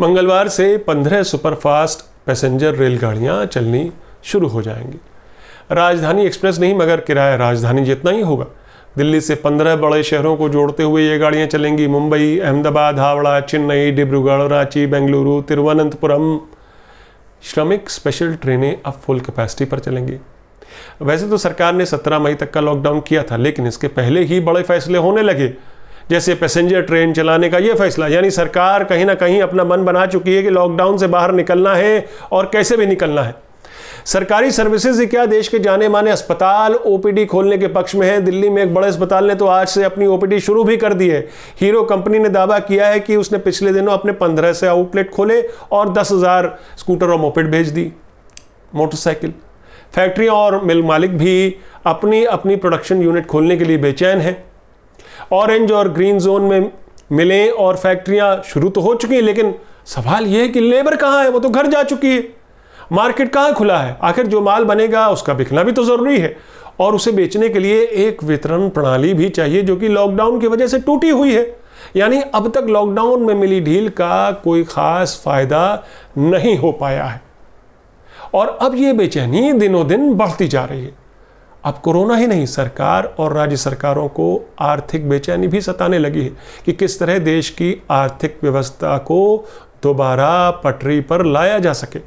मंगलवार से 15 superfast passenger रेलगाड़ियां चलनी शुरू हो जाएंगी। राजधानी एक्सप्रेस नहीं मगर किराया राजधानी जितना ही होगा। दिल्ली से 15 बड़े शहरों को जोड़ते हुए ये गाड़ियां चलेंगी। मुंबई, अहमदाबाद, हावड़ा, चेन्नई, डिब्रूगढ़, रांची, बेंगलुरु, तिरुवनंतपुरम। श्रमिक स्पेशल ट्रेनें अब फुल कैपेसिटी पर चलेंगी। वैसे तो सरकार ने 17 मई तक का लॉकडाउन किया था, लेकिन इसके पहले ही बड़े फैसले होने लगे, जैसे पैसेंजर ट्रेन चलाने का ये फैसला। यानी सरकार कहीं ना कहीं अपना मन बना चुकी है कि लॉकडाउन से बाहर निकलना है और कैसे भी निकलना है। सरकारी सर्विसेज से क्या देश के जाने माने अस्पताल ओपीडी खोलने के पक्ष में है। दिल्ली में एक बड़े अस्पताल ने तो आज से अपनी ओपीडी शुरू भी कर दी है। हीरो कंपनी ने दावा किया है कि उसने पिछले दिनों अपने 15 से आउटलेट खोले और 10,000 स्कूटर और मोपेड भेज दी, मोटरसाइकिल। फैक्ट्रियां और मिल मालिक भी अपनी अपनी प्रोडक्शन यूनिट खोलने के लिए बेचैन हैं। ऑरेंज और ग्रीन जोन में मिलें और फैक्ट्रियां शुरू तो हो चुकी हैं, लेकिन सवाल यह है कि लेबर कहां है? वो तो घर जा चुकी है। मार्केट कहां खुला है? आखिर जो माल बनेगा उसका बिकना भी तो जरूरी है, और उसे बेचने के लिए एक वितरण प्रणाली भी चाहिए जो कि लॉकडाउन की वजह से टूटी हुई है। यानी अब तक लॉकडाउन में मिली ढील का कोई खास फायदा नहीं हो पाया है, और अब ये बेचैनी दिनों दिन बढ़ती जा रही है। अब कोरोना ही नहीं, सरकार और राज्य सरकारों को आर्थिक बेचैनी भी सताने लगी है कि किस तरह देश की आर्थिक व्यवस्था को दोबारा पटरी पर लाया जा सके।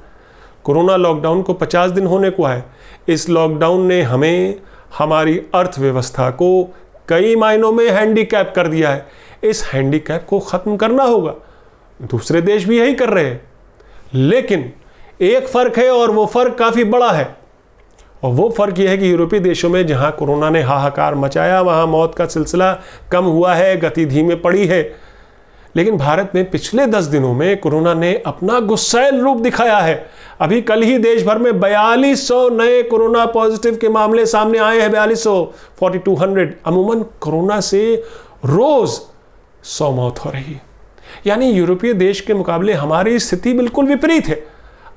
कोरोना लॉकडाउन को 50 दिन होने को है। इस लॉकडाउन ने हमें, हमारी अर्थव्यवस्था को कई मायनों में हैंडीकैप कर दिया है। इस हैंडीकैप को ख़त्म करना होगा। दूसरे देश भी यही कर रहे हैं, लेकिन एक फ़र्क है और वो फ़र्क काफ़ी बड़ा है। और वो फ़र्क यह है कि यूरोपीय देशों में जहाँ कोरोना ने हाहाकार मचाया वहाँ मौत का सिलसिला कम हुआ है, गति धीमे पड़ी है। लेकिन भारत में पिछले 10 दिनों में कोरोना ने अपना गुस्सैल रूप दिखाया है। अभी कल ही देश भर में 4200 नए कोरोना पॉजिटिव के मामले सामने आए हैं। 4200। अमूमन कोरोना से रोज 100 मौत हो रही है। यानी यूरोपीय देश के मुकाबले हमारी स्थिति बिल्कुल विपरीत है।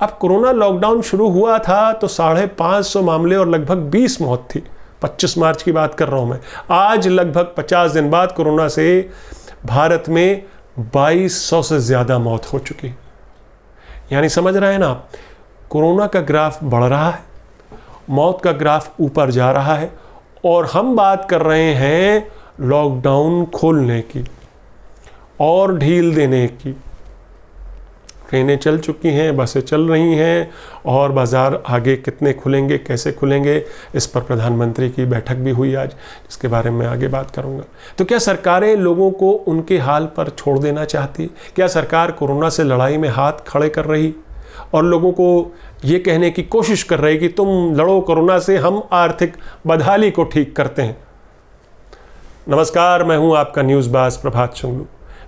अब कोरोना लॉकडाउन शुरू हुआ था तो 550 मामले और लगभग 20 मौत थी। 25 मार्च की बात कर रहा हूं मैं। आज लगभग 50 दिन बाद कोरोना से भारत में 2200 से ज्यादा मौत हो चुकी। यानी समझ रहे हैं ना आप, कोरोना का ग्राफ बढ़ रहा है, मौत का ग्राफ ऊपर जा रहा है, और हम बात कर रहे हैं लॉकडाउन खोलने की और ढील देने की। ट्रेनें चल चुकी हैं, बसें चल रही हैं, और बाज़ार आगे कितने खुलेंगे, कैसे खुलेंगे, इस पर प्रधानमंत्री की बैठक भी हुई आज, जिसके बारे में आगे बात करूंगा। तो क्या सरकारें लोगों को उनके हाल पर छोड़ देना चाहती? क्या सरकार कोरोना से लड़ाई में हाथ खड़े कर रही और लोगों को ये कहने की कोशिश कर रही कि तुम लड़ो कोरोना से, हम आर्थिक बदहाली को ठीक करते हैं? नमस्कार, मैं हूं आपका न्यूज़ बाज प्रभात शुंगलू।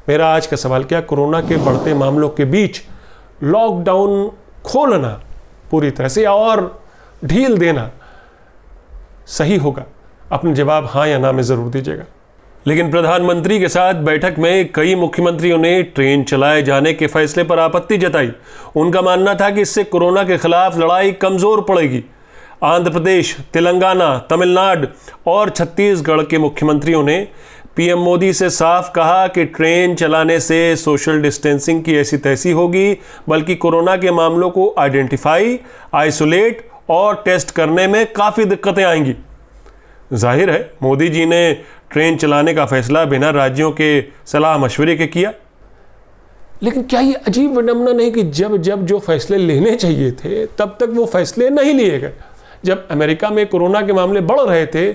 मेरा आज का सवाल, क्या कोरोना के बढ़ते मामलों के बीच लॉकडाउन खोलना पूरी तरह से और ढील देना सही होगा? अपना जवाब हाँ या ना में जरूर दीजिएगा। लेकिन प्रधानमंत्री के साथ बैठक में कई मुख्यमंत्रियों ने ट्रेन चलाए जाने के फैसले पर आपत्ति जताई। उनका मानना था कि इससे कोरोना के खिलाफ लड़ाई कमजोर पड़ेगी। आंध्र प्रदेश, तेलंगाना, तमिलनाडु और छत्तीसगढ़ के मुख्यमंत्रियों ने पीएम मोदी से साफ कहा कि ट्रेन चलाने से सोशल डिस्टेंसिंग की ऐसी तैसी होगी, बल्कि कोरोना के मामलों को आइडेंटिफाई, आइसोलेट और टेस्ट करने में काफ़ी दिक्कतें आएंगी। जाहिर है मोदी जी ने ट्रेन चलाने का फैसला बिना राज्यों के सलाह मशवरे के किया। लेकिन क्या ये अजीब विडंबना नहीं कि जब जब जो फैसले लेने चाहिए थे तब तक वो फैसले नहीं लिए गए? जब अमेरिका में कोरोना के मामले बढ़ रहे थे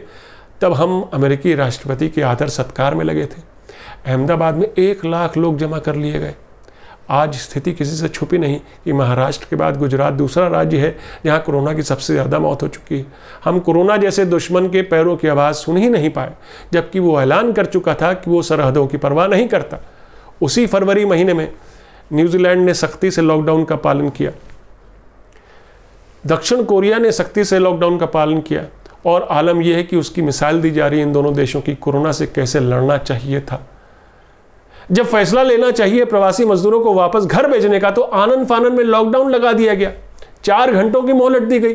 तब हम अमेरिकी राष्ट्रपति के आदर सत्कार में लगे थे। अहमदाबाद में 1 लाख लोग जमा कर लिए गए। आज स्थिति किसी से छुपी नहीं कि महाराष्ट्र के बाद गुजरात दूसरा राज्य है जहां कोरोना की सबसे ज़्यादा मौत हो चुकी है। हम कोरोना जैसे दुश्मन के पैरों की आवाज़ सुन ही नहीं पाए, जबकि वो ऐलान कर चुका था कि वो सरहदों की परवाह नहीं करता। उसी फरवरी महीने में न्यूजीलैंड ने सख्ती से लॉकडाउन का पालन किया, दक्षिण कोरिया ने सख्ती से लॉकडाउन का पालन किया, और आलम यह है कि उसकी मिसाल दी जा रही है इन दोनों देशों की कोरोना से कैसे लड़ना चाहिए था। जब फैसला लेना चाहिए प्रवासी मजदूरों को वापस घर भेजने का, तो आनन फानन में लॉकडाउन लगा दिया गया, 4 घंटों की मोहलत दी गई।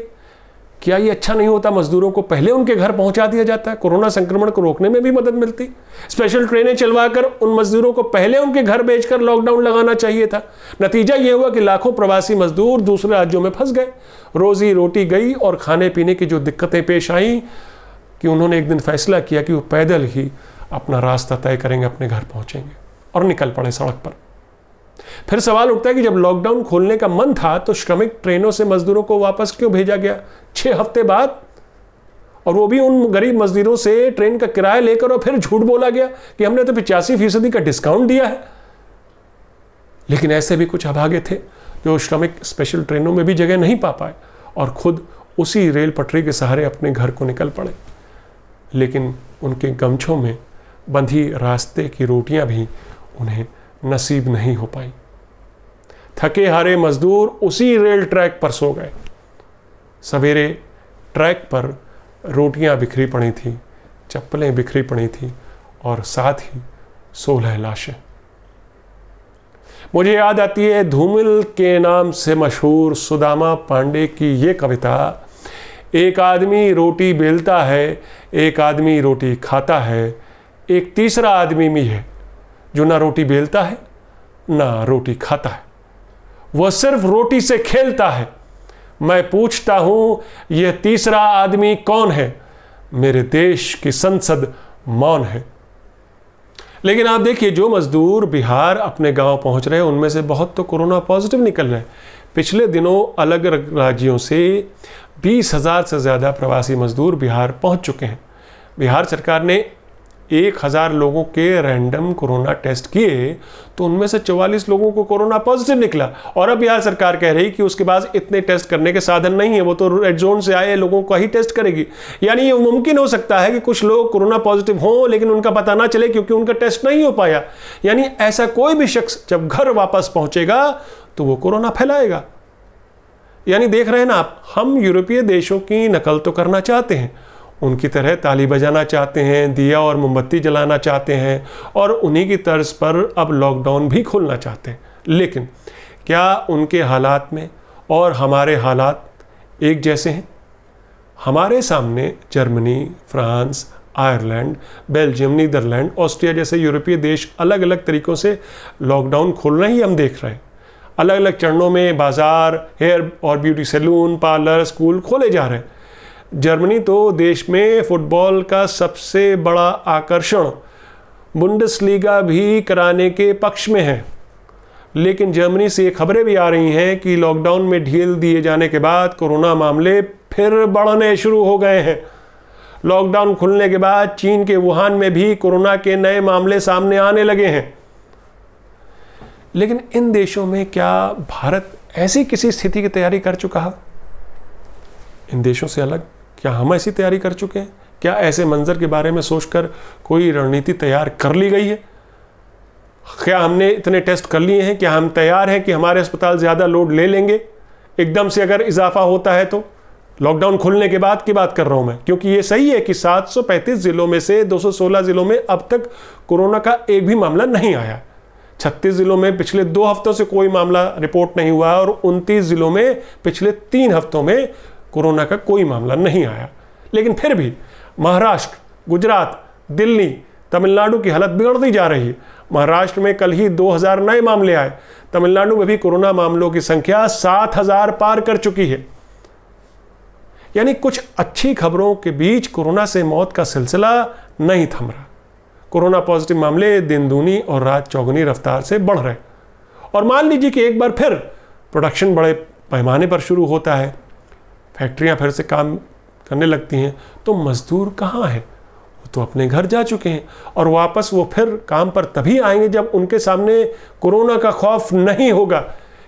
क्या ये अच्छा नहीं होता? मजदूरों को पहले उनके घर पहुंचा दिया जाता है, कोरोना संक्रमण को रोकने में भी मदद मिलती। स्पेशल ट्रेनें चलवाकर उन मजदूरों को पहले उनके घर भेजकर लॉकडाउन लगाना चाहिए था। नतीजा ये हुआ कि लाखों प्रवासी मजदूर दूसरे राज्यों में फंस गए, रोजी रोटी गई और खाने पीने की जो दिक्कतें पेश आई कि उन्होंने एक दिन फैसला किया कि वो पैदल ही अपना रास्ता तय करेंगे, अपने घर पहुंचेंगे और निकल पड़े सड़क पर। फिर सवाल उठता है कि जब लॉकडाउन खोलने का मन था तो श्रमिक ट्रेनों से मजदूरों को वापस क्यों भेजा गया 6 हफ्ते बाद, और वो भी उन गरीब मजदूरों से ट्रेन का किराया लेकर, और फिर झूठ बोला गया कि हमने तो 85% का डिस्काउंट दिया है। लेकिन ऐसे भी कुछ अभागे थे जो श्रमिक स्पेशल ट्रेनों में भी जगह नहीं पा पाए और खुद उसी रेल पटरी के सहारे अपने घर को निकल पड़े। लेकिन उनके गमछों में बंधी रास्ते की रोटियां भी उन्हें नसीब नहीं हो पाई। थके हारे मजदूर उसी रेल ट्रैक पर सो गए। सवेरे ट्रैक पर रोटियां बिखरी पड़ी थी, चप्पलें बिखरी पड़ी थी और साथ ही 16 लाशें। मुझे याद आती है धूमिल के नाम से मशहूर सुदामा पांडे की ये कविता, एक आदमी रोटी बेलता है, एक आदमी रोटी खाता है, एक तीसरा आदमी भी है जो ना रोटी बेलता है ना रोटी खाता है, वह सिर्फ रोटी से खेलता है। मैं पूछता हूं यह तीसरा आदमी कौन है? मेरे देश की संसद मौन है। लेकिन आप देखिए, जो मजदूर बिहार अपने गांव पहुंच रहे हैं उनमें से बहुत तो कोरोना पॉजिटिव निकल रहे हैं। पिछले दिनों अलग अलग राज्यों से 20,000 से ज़्यादा प्रवासी मजदूर बिहार पहुंच चुके हैं। बिहार सरकार ने 1,000 लोगों के रैंडम कोरोना टेस्ट किए तो उनमें से 44 लोगों को कोरोना पॉजिटिव निकला। और अब बिहार सरकार कह रही कि उसके पास इतने टेस्ट करने के साधन नहीं है, वो तो रेड जोन से आए लोगों का ही टेस्ट करेगी। यानी ये मुमकिन हो सकता है कि कुछ लोग कोरोना पॉजिटिव हों लेकिन उनका पता ना चले क्योंकि उनका टेस्ट नहीं हो पाया। यानी ऐसा कोई भी शख्स जब घर वापस पहुंचेगा तो वो कोरोना फैलाएगा। यानी देख रहे हैं ना आप, हम यूरोपीय देशों की नकल तो करना चाहते हैं, उनकी तरह ताली बजाना चाहते हैं, दिया और मोमबत्ती जलाना चाहते हैं और उन्हीं की तर्ज पर अब लॉकडाउन भी खोलना चाहते हैं। लेकिन क्या उनके हालात में और हमारे हालात एक जैसे हैं? हमारे सामने Germany, France, Ireland, Belgium, Netherland, Austria जैसे यूरोपीय देश अलग अलग तरीक़ों से लॉकडाउन खोल रहे ही हम देख रहे हैं। अलग अलग चरणों में बाज़ार, हेयर और ब्यूटी सैलून, पार्लर, स्कूल खोले जा रहे हैं। जर्मनी तो देश में फुटबॉल का सबसे बड़ा आकर्षण बुंडेसलीगा भी कराने के पक्ष में है। लेकिन जर्मनी से खबरें भी आ रही हैं कि लॉकडाउन में ढील दिए जाने के बाद कोरोना मामले फिर बढ़ने शुरू हो गए हैं। लॉकडाउन खुलने के बाद चीन के वुहान में भी कोरोना के नए मामले सामने आने लगे हैं। लेकिन इन देशों में क्या भारत ऐसी किसी स्थिति की तैयारी कर चुका है? इन देशों से अलग क्या हम ऐसी तैयारी कर चुके हैं? क्या ऐसे मंजर के बारे में सोचकर कोई रणनीति तैयार कर ली गई है? क्या हमने इतने टेस्ट कर लिए हैं? क्या हम तैयार हैं कि हमारे अस्पताल ज़्यादा लोड ले लेंगे एकदम से अगर इजाफा होता है तो? लॉकडाउन खुलने के बाद की बात कर रहा हूं मैं, क्योंकि ये सही है कि 735 जिलों में से 216 जिलों में अब तक कोरोना का एक भी मामला नहीं आया। 36 जिलों में पिछले 2 हफ्तों से कोई मामला रिपोर्ट नहीं हुआ और 29 जिलों में पिछले 3 हफ्तों में कोरोना का कोई मामला नहीं आया। लेकिन फिर भी महाराष्ट्र, गुजरात, दिल्ली, तमिलनाडु की हालत बिगड़ती जा रही है। महाराष्ट्र में कल ही 2000 नए मामले आए। तमिलनाडु में भी कोरोना मामलों की संख्या 7000 पार कर चुकी है। यानी कुछ अच्छी खबरों के बीच कोरोना से मौत का सिलसिला नहीं थम रहा। कोरोना पॉजिटिव मामले दिन दूनी और रात चौगुनी रफ्तार से बढ़ रहे। और मान लीजिए कि एक बार फिर प्रोडक्शन बड़े पैमाने पर शुरू होता है, फैक्ट्रियां फिर से काम करने लगती हैं, तो मजदूर कहाँ हैं? वो तो अपने घर जा चुके हैं और वापस वो फिर काम पर तभी आएंगे जब उनके सामने कोरोना का खौफ नहीं होगा।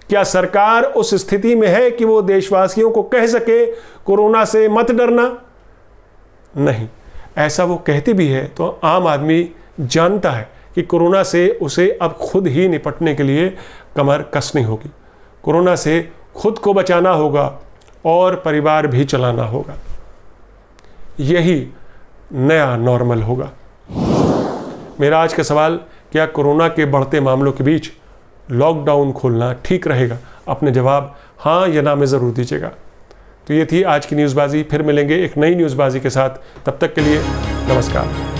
क्या सरकार उस स्थिति में है कि वो देशवासियों को कह सके कोरोना से मत डरना? नहीं। ऐसा वो कहती भी है तो आम आदमी जानता है कि कोरोना से उसे अब खुद ही निपटने के लिए कमर कसनी होगी। कोरोना से खुद को बचाना होगा और परिवार भी चलाना होगा। यही नया नॉर्मल होगा। मेरा आज का सवाल, क्या कोरोना के बढ़ते मामलों के बीच लॉकडाउन खोलना ठीक रहेगा? अपने जवाब हाँ या ना में ज़रूर दीजिएगा। तो ये थी आज की न्यूज़बाजी। फिर मिलेंगे एक नई न्यूज़बाजी के साथ, तब तक के लिए नमस्कार।